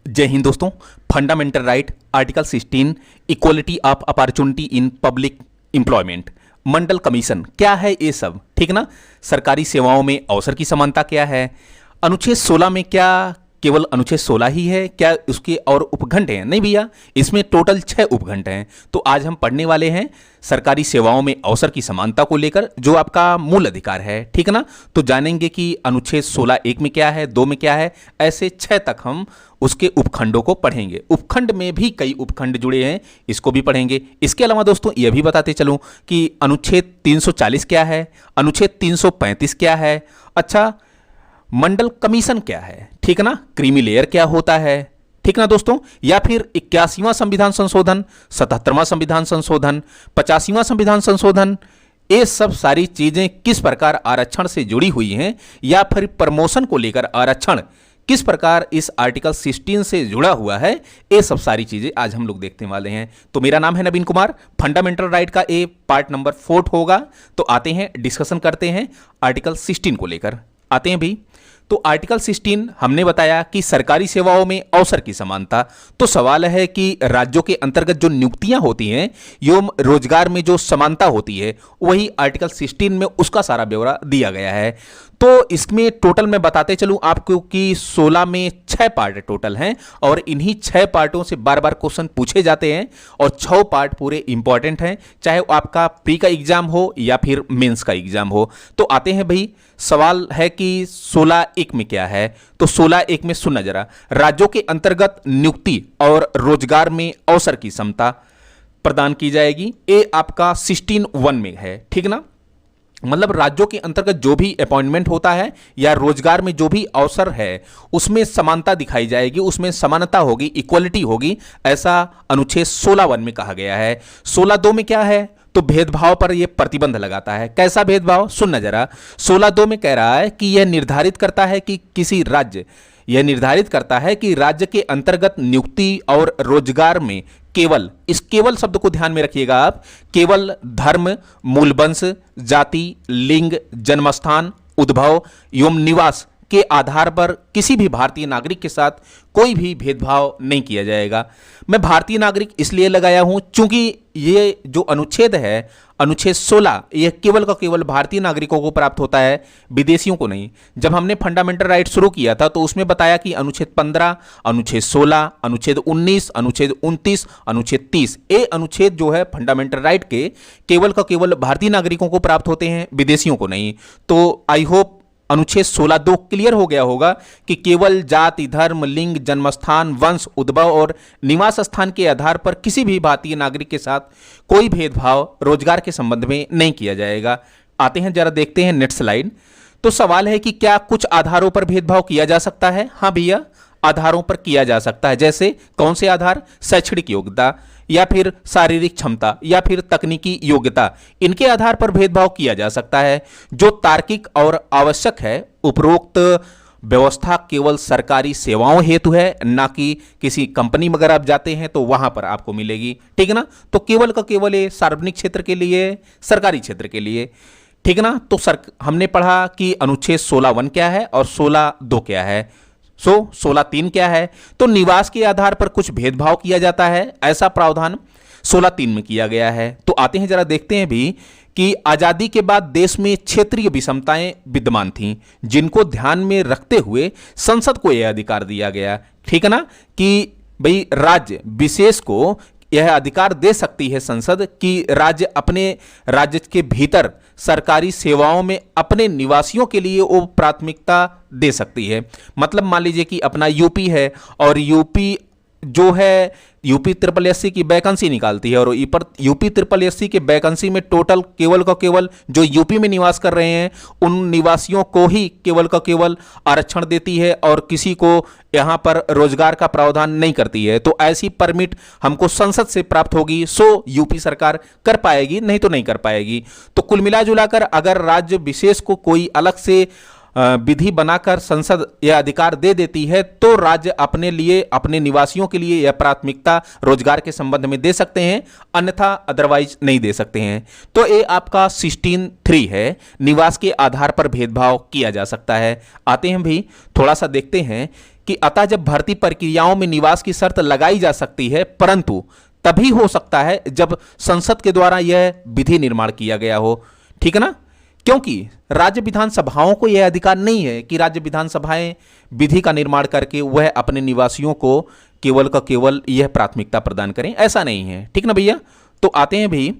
जय हिंद दोस्तों। Fundamental right article 16 equality of opportunity in public employment Mandal commission क्या है ये सब, ठीक ना। सरकारी सेवाओं में अवसर की समानता क्या है। अनुच्छेद 16 में क्या केवल अनुच्छेद 16 ही है क्या, उसके और उपखंड हैं? नहीं भैया, इसमें टोटल 6 उपखंड हैं। तो आज हम पढ़ने वाले हैं सरकारी सेवाओं में अवसर की समानता को लेकर, जो आपका मूल अधिकार है, ठीक ना। तो जानेंगे कि अनुच्छेद 16 1 में क्या है, 2 में क्या है, ऐसे 6 तक हम उसके उपखंडों को पढ़ेंगे। उपखंड में भी कई उपखंड जुड़े हैं, इसको भी पढ़ेंगे। इसके अलावा दोस्तों यह भी बताते चलूं कि अनुच्छेद 340 क्या है, अनुच्छेद 335 क्या है, अच्छा मंडल कमीशन क्या है, ठीक ना। क्रीमी लेयर क्या होता है, ठीक ना दोस्तों। या फिर 81वां संविधान संशोधन, 77वां संविधान संशोधन, 85वां संविधान संशोधन, ये सब सारी चीजें किस प्रकार आरक्षण से जुड़ी हुई हैं, या फिर प्रमोशन को लेकर आरक्षण किस प्रकार इस आर्टिकल 16 से जुड़ा हुआ है, ये सब सारी चीजें आज हम लोग देखने वाले हैं। तो मेरा नाम है नवीन कुमार। फंडामेंटल राइट का ये पार्ट नंबर 4 होगा। तो आते हैं, डिस्कशन करते हैं आर्टिकल 16 को लेकर। आते हैं भी। तो आर्टिकल 16 हमने बताया कि सरकारी सेवाओं में अवसर की समानता। तो सवाल है कि राज्यों के अंतर्गत जो नियुक्तियां होती हैं एवं रोजगार में जो समानता होती है, वही आर्टिकल 16 में उसका सारा ब्यौरा दिया गया है। तो इसमें टोटल मैं बताते चलूं आपको कि 16 में 6 पार्ट टोटल हैं, और इन्हीं 6 पार्टों से बार बार क्वेश्चन पूछे जाते हैं, और 6 पार्ट पूरे इंपॉर्टेंट हैं, चाहे वो आपका प्री का एग्जाम हो या फिर मेंस का एग्जाम हो। तो आते हैं भाई, सवाल है कि 16 1 में क्या है। तो 16 1 में सुनना जरा, राज्यों के अंतर्गत नियुक्ति और रोजगार में अवसर की समता प्रदान की जाएगी। ये आपका 16 1 में है, ठीक ना। मतलब राज्यों के अंतर्गत जो भी अपॉइंटमेंट होता है या रोजगार में जो भी अवसर है, उसमें समानता दिखाई जाएगी, उसमें समानता होगी, इक्वलिटी होगी, ऐसा अनुच्छेद 16 1 में कहा गया है। 16 2 में क्या है, तो भेदभाव पर यह प्रतिबंध लगाता है। कैसा भेदभाव, सुनना जरा। 16 2 में कह रहा है कि यह निर्धारित करता है कि किसी राज्य, यह निर्धारित करता है कि राज्य के अंतर्गत नियुक्ति और रोजगार में केवल, इस केवल शब्द को ध्यान में रखिएगा आप, केवल धर्म, मूलवंश, जाति, लिंग, जन्मस्थान, उद्भव एवं निवास के आधार पर किसी भी भारतीय नागरिक के साथ कोई भी भेदभाव नहीं किया जाएगा। मैं भारतीय नागरिक इसलिए लगाया हूं क्योंकि ये जो अनुच्छेद है, अनुच्छेद 16, यह केवल का केवल भारतीय नागरिकों को प्राप्त होता है, विदेशियों को नहीं। जब हमने फंडामेंटल राइट शुरू किया था तो उसमें बताया कि अनुच्छेद 15, अनुच्छेद 16, अनुच्छेद 19, अनुच्छेद 29, अनुच्छेद 30, ये अनुच्छेद जो है फंडामेंटल राइट के केवल का केवल भारतीय नागरिकों को प्राप्त होते हैं, विदेशियों को नहीं। तो आई होप अनुच्छेद 16 2 क्लियर हो गया होगा कि केवल जाति, धर्म, लिंग, जन्मस्थान, वंश, उद्भव और निवास स्थान के आधार पर किसी भी भारतीय नागरिक के साथ कोई भेदभाव रोजगार के संबंध में नहीं किया जाएगा। आते हैं जरा देखते हैं नेक्स्ट स्लाइड। तो सवाल है कि क्या कुछ आधारों पर भेदभाव किया जा सकता है। हाँ भैया, आधारों पर किया जा सकता है। जैसे कौन से आधार, शैक्षणिक योग्यता या फिर शारीरिक क्षमता या फिर तकनीकी योग्यता, इनके आधार पर भेदभाव किया जा सकता है, जो तार्किक और आवश्यक है। उपरोक्त व्यवस्था केवल सरकारी सेवाओं हेतु है, ना कि किसी कंपनी में अगर आप जाते हैं तो वहां पर आपको मिलेगी, ठीक है ना। तो केवल का केवल ये सार्वजनिक क्षेत्र के लिए, सरकारी क्षेत्र के लिए, ठीक है ना। तो हमने पढ़ा कि अनुच्छेद 16 1 क्या है और 16 2 क्या है। 16 3 क्या है, तो निवास के आधार पर कुछ भेदभाव किया जाता है, ऐसा प्रावधान 16 3 में किया गया है। तो आते हैं जरा देखते हैं भी कि आजादी के बाद देश में क्षेत्रीय विषमताएं विद्यमान थीं, जिनको ध्यान में रखते हुए संसद को यह अधिकार दिया गया, ठीक है ना, कि भाई राज्य विशेष को यह अधिकार दे सकती है संसद कि राज्य अपने राज्य के भीतर सरकारी सेवाओं में अपने निवासियों के लिए वो प्राथमिकता दे सकती है। मतलब मान लीजिए कि अपना यूपी है और यूपी जो है यूपी SSS की वैकेंसी निकालती है, और यूपी SSS के वैकेंसी में टोटल केवल का केवल जो यूपी में निवास कर रहे हैं उन निवासियों को ही केवल का केवल आरक्षण देती है, और किसी को यहां पर रोजगार का प्रावधान नहीं करती है। तो ऐसी परमिट हमको संसद से प्राप्त होगी, सो यूपी सरकार कर पाएगी, नहीं तो नहीं कर पाएगी। तो कुल मिला जुलाकर अगर राज्य विशेष को कोई अलग से विधि बनाकर संसद यह अधिकार दे देती है तो राज्य अपने लिए, अपने निवासियों के लिए यह प्राथमिकता रोजगार के संबंध में दे सकते हैं, अन्यथा अदरवाइज नहीं दे सकते हैं। तो ये आपका 16(3) है, निवास के आधार पर भेदभाव किया जा सकता है। आते हैं भी थोड़ा सा देखते हैं कि अतः जब भर्ती प्रक्रियाओं में निवास की शर्त लगाई जा सकती है, परंतु तभी हो सकता है जब संसद के द्वारा यह विधि निर्माण किया गया हो, ठीक है ना, क्योंकि राज्य विधानसभाओं को यह अधिकार नहीं है कि राज्य विधानसभाएं विधि का निर्माण करके वह अपने निवासियों को केवल का केवल यह प्राथमिकता प्रदान करें, ऐसा नहीं है, ठीक ना भैया। तो आते हैं भी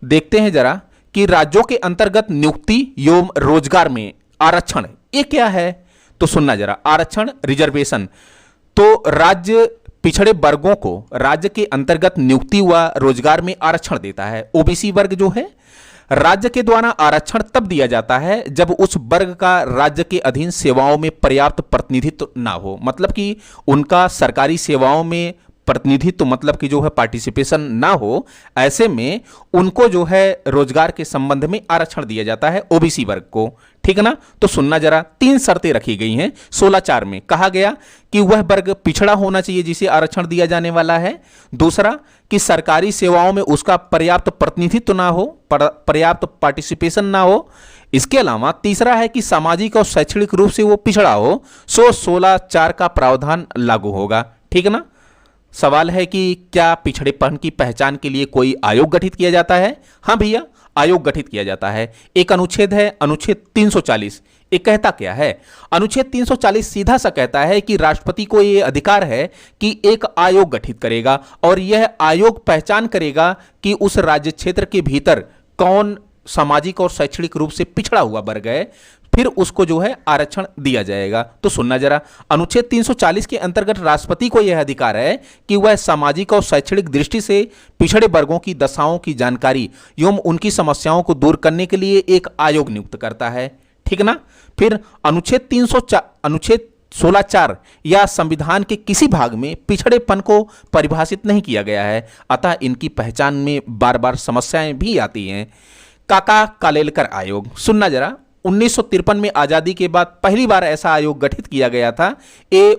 देखते हैं जरा कि राज्यों के अंतर्गत नियुक्ति एवं रोजगार में आरक्षण ये क्या है, तो सुनना जरा। आरक्षण, रिजर्वेशन, तो राज्य पिछड़े वर्गों को राज्य के अंतर्गत नियुक्ति व रोजगार में आरक्षण देता है। ओबीसी वर्ग जो है, राज्य के द्वारा आरक्षण तब दिया जाता है जब उस वर्ग का राज्य के अधीन सेवाओं में पर्याप्त प्रतिनिधित्व ना हो, मतलब कि उनका सरकारी सेवाओं में प्रतिनिधित्व, मतलब कि जो है पार्टिसिपेशन ना हो, ऐसे में उनको जो है रोजगार के संबंध में आरक्षण दिया जाता है ओबीसी वर्ग को, ठीक है ना। तो सुनना जरा, 3 शर्तें रखी गई हैं। 16(4) में कहा गया कि वह वर्ग पिछड़ा होना चाहिए जिसे आरक्षण दिया जाने वाला है। दूसरा कि सरकारी सेवाओं में उसका पर्याप्त प्रतिनिधित्व ना हो, पर्याप्त पार्टिसिपेशन ना हो। इसके अलावा तीसरा है कि सामाजिक और शैक्षणिक रूप से वो पिछड़ा हो, सो 16(4) का प्रावधान लागू होगा, ठीक है ना। सवाल है कि क्या पिछड़ेपन की पहचान के लिए कोई आयोग गठित किया जाता है? हाँ भैया, आयोग गठित किया जाता है। एक अनुच्छेद है, अनुच्छेद 340। ये कहता क्या है? अनुच्छेद 340 सीधा सा कहता है कि राष्ट्रपति को यह अधिकार है कि एक आयोग गठित करेगा और यह आयोग पहचान करेगा कि उस राज्य क्षेत्र के भीतर कौन सामाजिक और शैक्षणिक रूप से पिछड़ा हुआ वर्ग है, फिर उसको जो है आरक्षण दिया जाएगा। तो सुनना जरा, अनुच्छेद 340 के अंतर्गत राष्ट्रपति को यह अधिकार है कि वह सामाजिक और शैक्षणिक दृष्टि से पिछड़े वर्गों की दशाओं की जानकारी एवं उनकी समस्याओं को दूर करने के लिए एक आयोग नियुक्त करता है, ठीक ना। फिर अनुच्छेद 16(4) या संविधान के किसी भाग में पिछड़ेपन को परिभाषित नहीं किया गया है, अतः इनकी पहचान में बार बार समस्याएं भी आती हैं। काका कालेलकर आयोग, सुनना जरा, 1953 में आजादी के बाद पहली बार ऐसा आयोग गठित किया गया था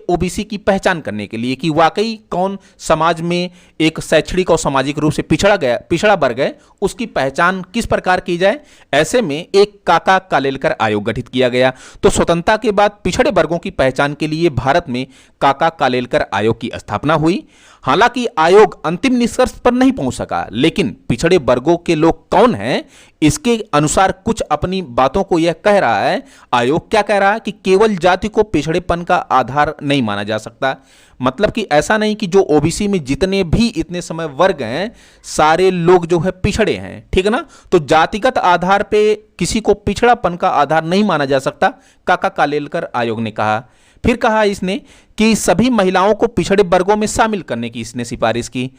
ओबीसी की पहचान करने के लिए कि वाकई कौन समाज में एक शैक्षणिक और सामाजिक रूप से पिछड़ा वर्ग है, उसकी पहचान किस प्रकार की जाए। ऐसे में एक काका कालेलकर आयोग गठित किया गया। तो स्वतंत्रता के बाद पिछड़े वर्गों की पहचान के लिए भारत में काका कालेलकर आयोग की स्थापना हुई। हालांकि आयोग अंतिम निष्कर्ष पर नहीं पहुंच सका, लेकिन पिछड़े वर्गों के लोग कौन हैं इसके अनुसार कुछ अपनी बातों को यह कह रहा है। आयोग क्या कह रहा है कि केवल जाति को पिछड़ेपन का आधार नहीं माना जा सकता, मतलब कि ऐसा नहीं कि जो ओबीसी में जितने भी इतने समय वर्ग हैं सारे लोग जो है पिछड़े हैं, ठीक है ना। तो जातिगत आधार पे किसी को पिछड़ापन का आधार नहीं माना जा सकता, काका कालेलकर आयोग ने कहा। फिर कहा इसने कि सभी महिलाओं को पिछड़े वर्गों में शामिल करने की इसने सिफारिश की।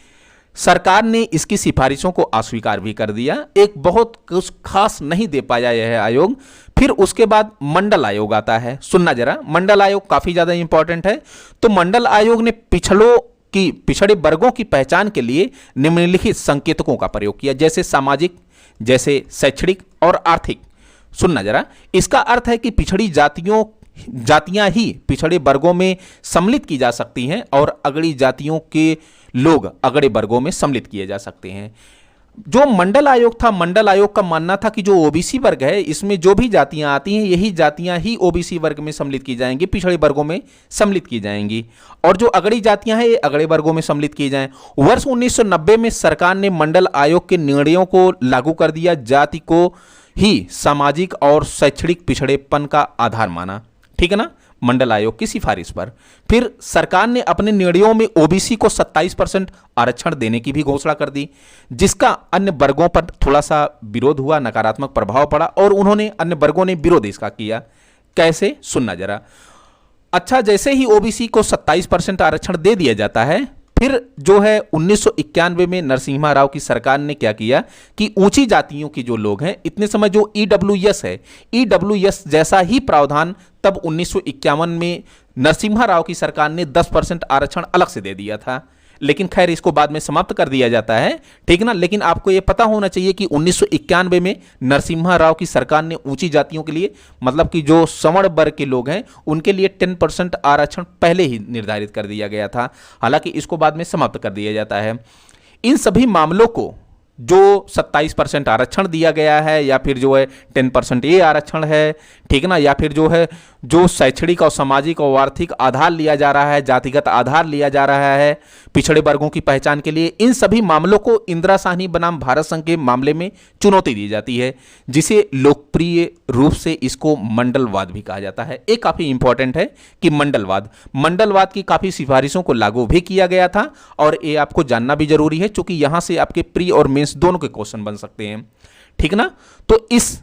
सरकार ने इसकी सिफारिशों को अस्वीकार भी कर दिया। एक बहुत कुछ खास नहीं दे पाया यह आयोग। फिर उसके बाद मंडल आयोग आता है। सुनना जरा, मंडल आयोग काफी ज्यादा इंपॉर्टेंट है। तो मंडल आयोग ने पिछड़े वर्गों की पहचान के लिए निम्नलिखित संकेतकों का प्रयोग किया, जैसे सामाजिक, जैसे शैक्षणिक और आर्थिक। सुनना जरा, इसका अर्थ है कि पिछड़ी जातियां ही पिछड़े वर्गों में सम्मिलित की जा सकती हैं और अगड़ी जातियों के लोग अगड़े वर्गों में सम्मिलित किए जा सकते हैं। जो मंडल आयोग था, मंडल आयोग का मानना था कि जो ओबीसी वर्ग है इसमें जो भी जातियां आती हैं यही जातियां ही ओबीसी वर्ग में सम्मिलित की जाएंगी, पिछड़े वर्गों में सम्मिलित की जाएंगी, और जो अगड़ी जातियां हैं ये अगड़े वर्गों में सम्मिलित की जाएं। वर्ष 1990 में सरकार ने मंडल आयोग के निर्णयों को लागू कर दिया, जाति को ही सामाजिक और शैक्षणिक पिछड़ेपन का आधार माना, ठीक है ना, मंडल आयोग की सिफारिश पर। फिर सरकार ने अपने निर्णयों में ओबीसी को 27% आरक्षण देने की भी घोषणा कर दी, जिसका अन्य वर्गों पर थोड़ा सा विरोध हुआ, नकारात्मक प्रभाव पड़ा और उन्होंने अन्य वर्गों ने विरोध इसका किया। कैसे, सुनना जरा। अच्छा, जैसे ही ओबीसी को 27% आरक्षण दे दिया जाता है, फिर जो है 1991 में नरसिम्हा राव की सरकार ने क्या किया कि ऊंची जातियों की जो लोग हैं, इतने समय जो ईडब्ल्यूएस है, ईडब्ल्यूएस जैसा ही प्रावधान तब 1951 में नरसिम्हा राव की सरकार ने 10% आरक्षण अलग से दे दिया था। लेकिन खैर इसको बाद में समाप्त कर दिया जाता है, ठीक ना। लेकिन आपको यह पता होना चाहिए कि 1991 में नरसिम्हा राव की सरकार ने ऊंची जातियों के लिए, मतलब कि जो सवर्ण वर्ग के लोग हैं उनके लिए 10% आरक्षण पहले ही निर्धारित कर दिया गया था, हालांकि इसको बाद में समाप्त कर दिया जाता है। इन सभी मामलों को जो 27% आरक्षण दिया गया है, या फिर जो है 10% ये आरक्षण है, ठीक ना, या फिर जो है जो शैक्षणिक और सामाजिक और आर्थिक आधार लिया जा रहा है, जातिगत आधार लिया जा रहा है पिछड़े वर्गों की पहचान के लिए, इन सभी मामलों को इंदिरा साहनी बनाम भारत संघ के मामले में चुनौती दी जाती है, जिसे लोकप्रिय रूप से इसको मंडलवाद भी कहा जाता है। एक काफी इंपॉर्टेंट है कि मंडलवाद की काफी सिफारिशों को लागू भी किया गया था, और ये आपको जानना भी जरूरी है क्योंकि यहां से आपके प्री और मेंस दोनों के क्वेश्चन बन सकते हैं, ठीक ना। तो इस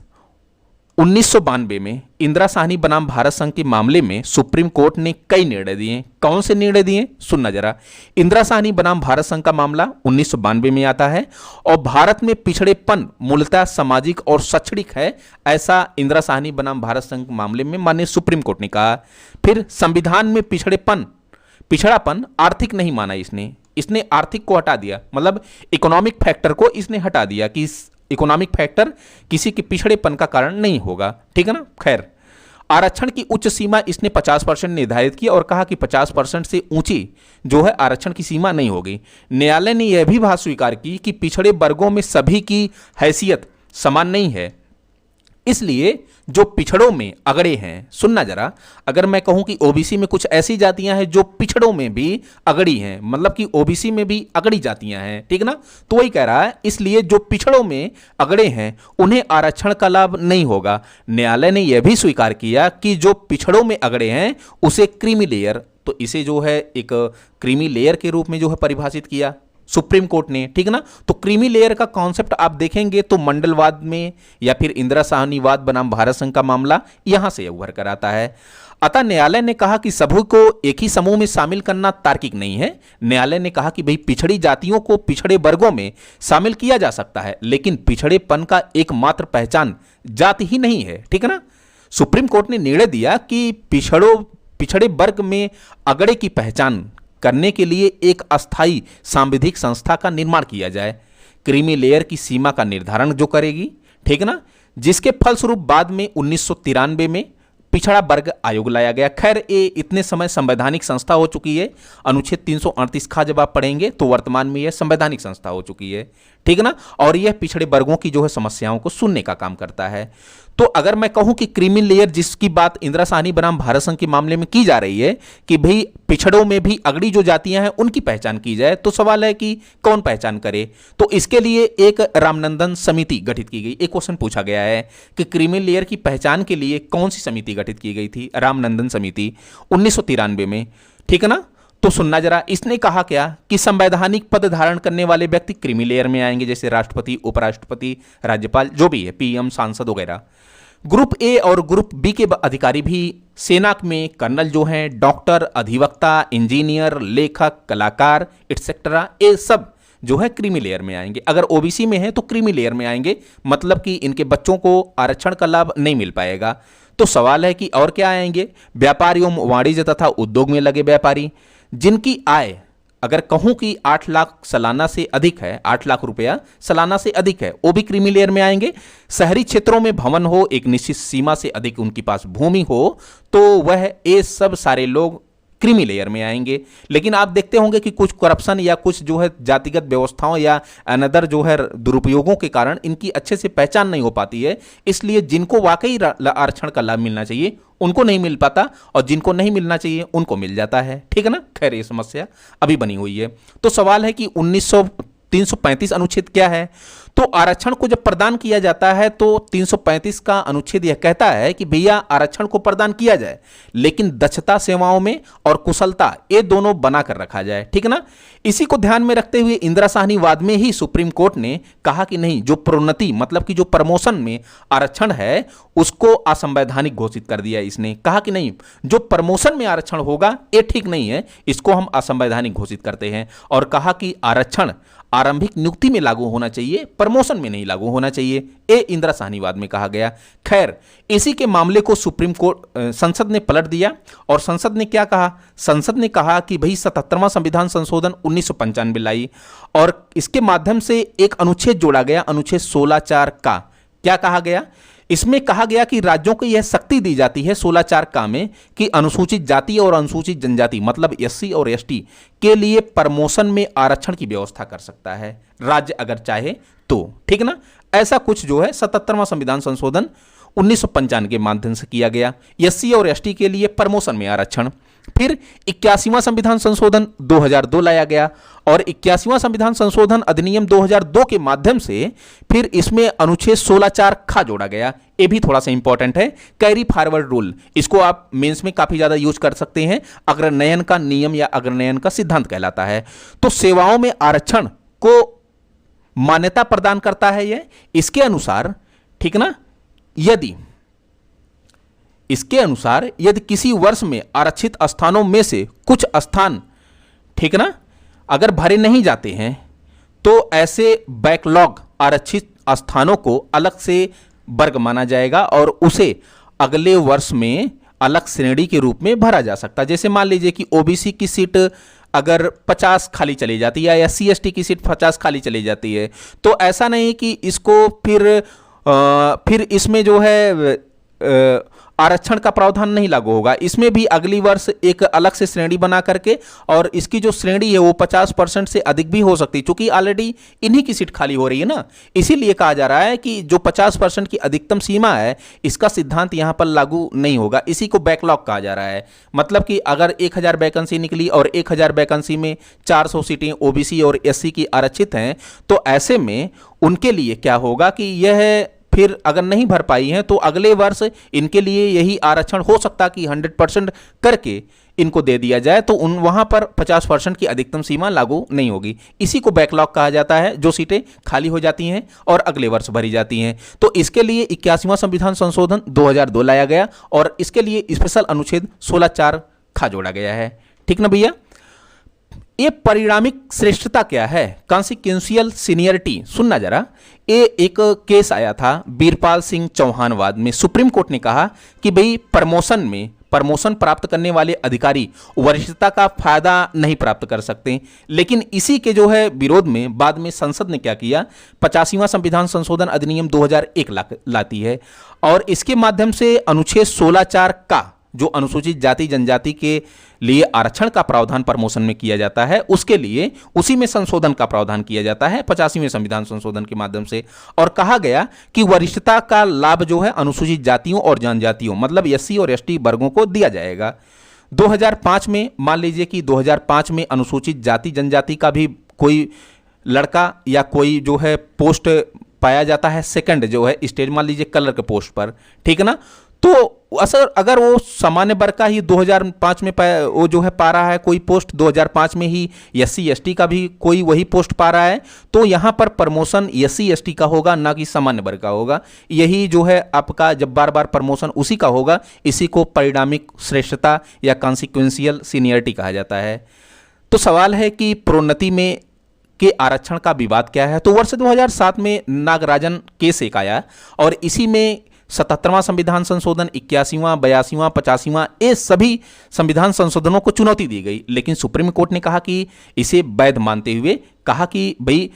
1992 में इंदिरा साहनी बनाम भारत संघ के मामले में सुप्रीम कोर्ट ने कई निर्णय दिए। कौन से निर्णय दिए, सुनना जरा। इंदिरा साहनी बनाम भारत संघ का मामला 1992 में आता है, और भारत में पिछड़ेपन मूलतः सामाजिक और शैक्षणिक है, ऐसा इंदिरा साहनी बनाम भारत संघ के मामले में माननीय सुप्रीम कोर्ट ने कहा। फिर संविधान में पिछड़ापन आर्थिक नहीं माना इसने आर्थिक को हटा दिया, मतलब इकोनॉमिक फैक्टर को इसने हटा दिया कि इकोनॉमिक फैक्टर किसी के पिछड़ेपन का कारण नहीं होगा, ठीक है ना। खैर, आरक्षण की उच्च सीमा इसने 50% निर्धारित की और कहा कि 50% से ऊंची जो है आरक्षण की सीमा नहीं होगी। न्यायालय ने यह भी बात स्वीकार की कि पिछड़े वर्गों में सभी की हैसियत समान नहीं है, इसलिए जो पिछड़ों में अगड़े हैं, सुनना जरा, अगर मैं कहूं कि ओबीसी में कुछ ऐसी जातियां हैं जो पिछड़ों में भी अगड़ी हैं, मतलब कि ओबीसी में भी अगड़ी जातियां हैं, ठीक ना, तो वही कह रहा है, इसलिए जो पिछड़ों में अगड़े हैं उन्हें आरक्षण का लाभ नहीं होगा। न्यायालय ने यह भी स्वीकार किया कि जो पिछड़ों में अगड़े हैं उसे क्रीमी लेयर, तो इसे जो है एक क्रीमी लेयर के रूप में जो है परिभाषित किया सुप्रीम कोर्ट ने, ठीक ना। तो क्रीमी लेयर का कॉन्सेप्ट आप देखेंगे तो मंडलवाद में या फिर इंदिरा साहनीवाद बनाम भारत संघ का मामला यहां से उभर कर आता है। अतः न्यायालय ने कहा कि सभी को एक ही समूह में शामिल करना तार्किक नहीं है। न्यायालय ने कहा कि भाई पिछड़ी जातियों को पिछड़े वर्गों में शामिल किया जा सकता है, लेकिन पिछड़ेपन का एकमात्र पहचान जाति ही नहीं है, ठीक है ना। सुप्रीम कोर्ट ने निर्णय दिया कि पिछड़े वर्ग में अगड़े की पहचान करने के लिए एक अस्थायी सांविधिक संस्था का निर्माण किया जाए, क्रीमी लेयर की सीमा का निर्धारण जो करेगी, ठीक ना, जिसके फलस्वरूप बाद में 1993 में पिछड़ा वर्ग आयोग लाया गया। खैर ये इतने समय संवैधानिक संस्था हो चुकी है, अनुच्छेद 338 का जब आप पढ़ेंगे तो वर्तमान में यह संवैधानिक संस्था हो चुकी है, ठीक ना, और यह पिछड़े वर्गों की जो है समस्याओं को सुनने का काम करता है। तो अगर मैं कहूं कि क्रीमी लेयर जिसकी बात इंदिरा साहनी बनाम भारत संघ के मामले में की जा रही है कि भाई पिछड़ों में भी अगड़ी जो जातियां हैं उनकी पहचान की जाए, तो सवाल है कि कौन पहचान करे। तो इसके लिए एक रामनंदन समिति गठित की गई। एक क्वेश्चन पूछा गया है कि क्रीमी लेयर की पहचान के लिए कौन सी समिति गठित की गई थी, रामनंदन समिति 1993 में, ठीक है ना। तो सुनना जरा, इसने कहा क्या कि संवैधानिक पद धारण करने वाले व्यक्ति क्रीमी लेयर में आएंगे, जैसे राष्ट्रपति, उपराष्ट्रपति, राज्यपाल, जो भी है, पीएम, सांसद वगैरह। ग्रुप ए और ग्रुप बी के अधिकारी भी सेना में कर्नल जो हैं, डॉक्टर, अधिवक्ता, इंजीनियर, लेखक, कलाकार एटसेट्रा, ये सब जो है क्रीमी लेयर में आएंगे। अगर ओबीसी में है तो क्रीमी लेयर में आएंगे, मतलब कि इनके बच्चों को आरक्षण का लाभ नहीं मिल पाएगा। तो सवाल है कि और क्या आएंगे, व्यापारी एवं वाणिज्य तथा उद्योग में लगे व्यापारी जिनकी आय अगर कहूं कि 8 लाख सालाना से अधिक है, 8 लाख रुपया सालाना से अधिक है, वो भी क्रीमी लेयर में आएंगे। शहरी क्षेत्रों में भवन हो, एक निश्चित सीमा से अधिक उनके पास भूमि हो, तो वह ये सब सारे लोग क्रीमी लेयर में आएंगे। लेकिन आप देखते होंगे कि कुछ करप्शन या कुछ जो है जातिगत व्यवस्थाओं या अनदर जो है दुरुपयोगों के कारण इनकी अच्छे से पहचान नहीं हो पाती है, इसलिए जिनको वाकई आरक्षण का लाभ मिलना चाहिए उनको नहीं मिल पाता, और जिनको नहीं मिलना चाहिए उनको मिल जाता है, ठीक है ना। खैर ये समस्या अभी बनी हुई है। तो सवाल है कि 335 अनुच्छेद क्या है। तो आरक्षण को जब प्रदान किया जाता है तो 335 का अनुच्छेद यह कहता है कि भैया आरक्षण को प्रदान किया जाए, लेकिन दक्षता सेवाओं में और कुशलता ये दोनों बनाकर रखा जाए, ठीक ना। इसी को ध्यान में रखते हुए इंदिरा साहनीवाद में ही सुप्रीम कोर्ट ने कहा कि नहीं, जो प्रोन्नति मतलब कि जो प्रमोशन में आरक्षण है उसको असंवैधानिक घोषित कर दिया। इसने कहा कि नहीं, जो प्रमोशन में आरक्षण होगा ये ठीक नहीं है, इसको हम असंवैधानिक घोषित करते हैं, और कहा कि आरक्षण आरंभिक नियुक्ति में लागू होना चाहिए, प्रमोशन में नहीं लागू होना चाहिए, ये इंदिरा साहनीवाद में कहा गया। खैर, इसी के मामले को सुप्रीम कोर्ट संसद ने पलट दिया और संसद ने क्या कहा? संसद ने कहा कि भाई 77वां संविधान संशोधन 1995 लाई और इसके माध्यम से एक अनुच्छेद जोड़ा गया, अनुच्छेद 16(4) का। क्या कहा गया? इसमें कहा गया कि राज्यों को यह शक्ति दी जाती है 16(4) का में कि अनुसूचित जाति और अनुसूचित जनजाति मतलब एससी और एसटी के लिए प्रमोशन में आरक्षण की व्यवस्था कर सकता है राज्य अगर चाहे तो, ठीक ना। ऐसा कुछ जो है 77वां संविधान संशोधन 1995 के माध्यम से किया गया, एससी और एसटी के लिए प्रमोशन में आरक्षण। फिर 81वां संविधान संशोधन 2002 लाया गया और 81वां संविधान संशोधन अधिनियम 2002 के माध्यम से फिर इसमें अनुच्छेद 16(4) खा जोड़ा गया। ये भी थोड़ा सा इंपॉर्टेंट है, कैरी फॉरवर्ड रूल। इसको आप मेंस में काफी ज्यादा यूज कर सकते हैं, अग्रनयन का नियम या अग्रनयन का सिद्धांत कहलाता है। तो सेवाओं में आरक्षण को मान्यता प्रदान करता है यह। इसके अनुसार, ठीक ना, यदि किसी वर्ष में आरक्षित स्थानों में से कुछ स्थान, ठीक ना, अगर भरे नहीं जाते हैं तो ऐसे बैकलॉग आरक्षित स्थानों को अलग से वर्ग माना जाएगा और उसे अगले वर्ष में अलग श्रेणी के रूप में भरा जा सकता है। जैसे मान लीजिए कि ओबीसी की सीट अगर 50 खाली चली जाती है या सी एस टी की सीट 50 खाली चली जाती है, तो ऐसा नहीं कि इसको फिर इसमें जो है आरक्षण का प्रावधान नहीं लागू होगा। इसमें भी अगली वर्ष एक अलग से श्रेणी बना करके, और इसकी जो श्रेणी है वो 50% से अधिक भी हो सकती है, क्योंकि ऑलरेडी इन्हीं की सीट खाली हो रही है ना। इसीलिए कहा जा रहा है कि जो 50% की अधिकतम सीमा है इसका सिद्धांत यहां पर लागू नहीं होगा। इसी को बैकलॉग कहा जा रहा है। मतलब कि अगर 1000 वैकेंसी निकली और 1000 वैकेंसी में 400 सीटें ओबीसी और एससी की आरक्षित हैं, तो ऐसे में उनके लिए क्या होगा कि यह फिर अगर नहीं भर पाई हैं तो अगले वर्ष इनके लिए यही आरक्षण हो सकता कि 100% करके इनको दे दिया जाए, तो वहां पर 50% की अधिकतम सीमा लागू नहीं होगी। इसी को बैकलॉग कहा जाता है, जो सीटें खाली हो जाती हैं और अगले वर्ष भरी जाती हैं। तो इसके लिए 81वां संविधान संशोधन 2002 लाया गया और इसके लिए स्पेशल अनुच्छेद 16(4) खा जोड़ा गया है, ठीक ना भैया। ये परिणामिक श्रेष्ठता क्या है? कॉन्सिक्वेंशियल सीनियरिटी, सुनना जरा। ये एक केस आया था बीरपाल सिंह चौहान वाद में। सुप्रीम कोर्ट ने कहा कि भाई प्रमोशन प्राप्त करने वाले अधिकारी वरिष्ठता का फायदा नहीं प्राप्त कर सकते, लेकिन इसी के जो है विरोध में बाद में संसद ने क्या किया, 85वां संविधान संशोधन अधिनियम 2001 लाती है और इसके माध्यम से अनुच्छेद 16(4) का जो अनुसूचित जाति जनजाति के लिए आरक्षण का प्रावधान प्रमोशन में किया जाता है, उसके लिए उसी में संशोधन का प्रावधान किया जाता है 85वें संविधान संशोधन के माध्यम से। और कहा गया कि वरिष्ठता का लाभ जो है अनुसूचित जातियों और जनजातियों मतलब एससी और एसटी वर्गों को दिया जाएगा। 2005 में मान लीजिए कि 2005 में अनुसूचित जाति जनजाति का भी कोई लड़का या कोई जो है पोस्ट पाया जाता है, सेकंड जो है स्टेज, मान लीजिए कलर के पोस्ट पर, ठीक है ना। तो अगर वो सामान्य वर्ग का ही 2005 में वो जो है पा रहा है कोई पोस्ट, 2005 में ही एससी एसटी का भी कोई वही पोस्ट पा रहा है, तो यहाँ पर प्रमोशन एससी एसटी का होगा, ना कि सामान्य वर्ग का होगा। यही जो है आपका जब बार बार प्रमोशन उसी का होगा, इसी को परिणामिक श्रेष्ठता या कॉन्सिक्वेंशियल सीनियरिटी कहा जाता है। तो सवाल है कि प्रोन्नति में के आरक्षण का विवाद क्या है? तो वर्ष 2007 में नागराजन केस एक आया और इसी में 77वां संविधान संशोधन, 81वां, 82वां, 85वां, ये सभी संविधान संशोधनों को चुनौती दी गई, लेकिन सुप्रीम कोर्ट ने कहा कि इसे वैध मानते हुए कहा कि भाई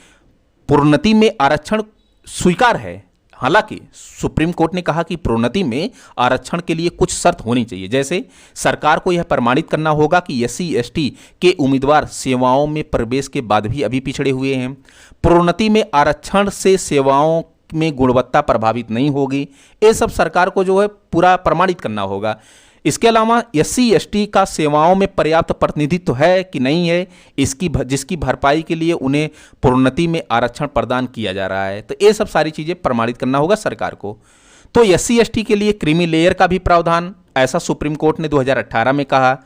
प्रोन्नति में आरक्षण स्वीकार है। हालांकि सुप्रीम कोर्ट ने कहा कि प्रोन्नति में आरक्षण के लिए कुछ शर्त होनी चाहिए, जैसे सरकार को यह प्रमाणित करना होगा कि एससी एसटी के उम्मीदवार सेवाओं में प्रवेश के बाद भी अभी पिछड़े हुए हैं। प्रोन्नति में आरक्षण से सेवाओं में गुणवत्ता प्रभावित नहीं होगी, ये सब सरकार को जो है पूरा प्रमाणित करना होगा। इसके अलावा एससी एसटी का सेवाओं में पर्याप्त प्रतिनिधित्व है कि नहीं है, जिसकी भरपाई के लिए उन्हें प्रोन्नति में आरक्षण प्रदान किया जा रहा है, तो ये सब सारी चीज़ें प्रमाणित करना होगा सरकार को। तो एससी एसटी के लिए क्रीमी लेयर का भी प्रावधान, ऐसा सुप्रीम कोर्ट ने 2018 में कहा,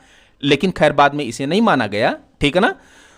लेकिन खैर बाद में इसे नहीं माना गया, ठीक है ना।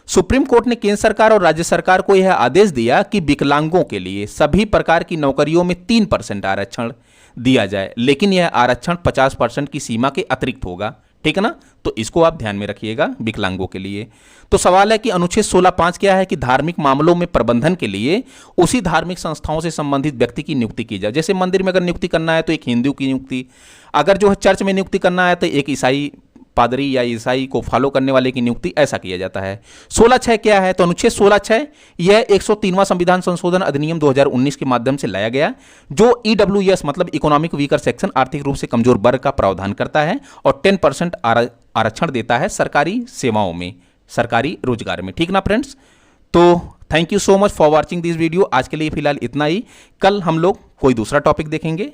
सुप्रीम कोर्ट ने केंद्र सरकार और राज्य सरकार को यह आदेश दिया कि विकलांगों के लिए सभी प्रकार की नौकरियों में 3% आरक्षण दिया जाए, लेकिन यह आरक्षण 50% की सीमा के अतिरिक्त होगा, ठीक है ना। तो इसको आप ध्यान में रखिएगा विकलांगों के लिए। तो सवाल है कि अनुच्छेद 16(5) क्या है कि धार्मिक मामलों में प्रबंधन के लिए उसी धार्मिक संस्थाओं से संबंधित व्यक्ति की नियुक्ति की जाए। जैसे मंदिर में अगर नियुक्ति करना है तो एक हिंदू की नियुक्ति, अगर जो है चर्च में नियुक्ति करना है तो एक ईसाई पादरी या ईसाई को फॉलो करने वाले की नियुक्ति, ऐसा किया जाता है। 16(6) क्या है, तो अनुच्छेद 16(6) यह 103वां संविधान संशोधन अधिनियम 2019 के माध्यम से लाया गया, जो ईडब्ल्यूएस मतलब इकोनॉमिक वीकर सेक्शन, आर्थिक रूप से कमजोर वर्ग का प्रावधान करता है और 10% आरक्षण देता है सरकारी सेवाओं में, सरकारी रोजगार में। ठीक ना फ्रेंड्स। तो thank you so much for watching this video. आज के लिए फिलहाल इतना ही। कल हम लोग कोई दूसरा टॉपिक देखेंगे।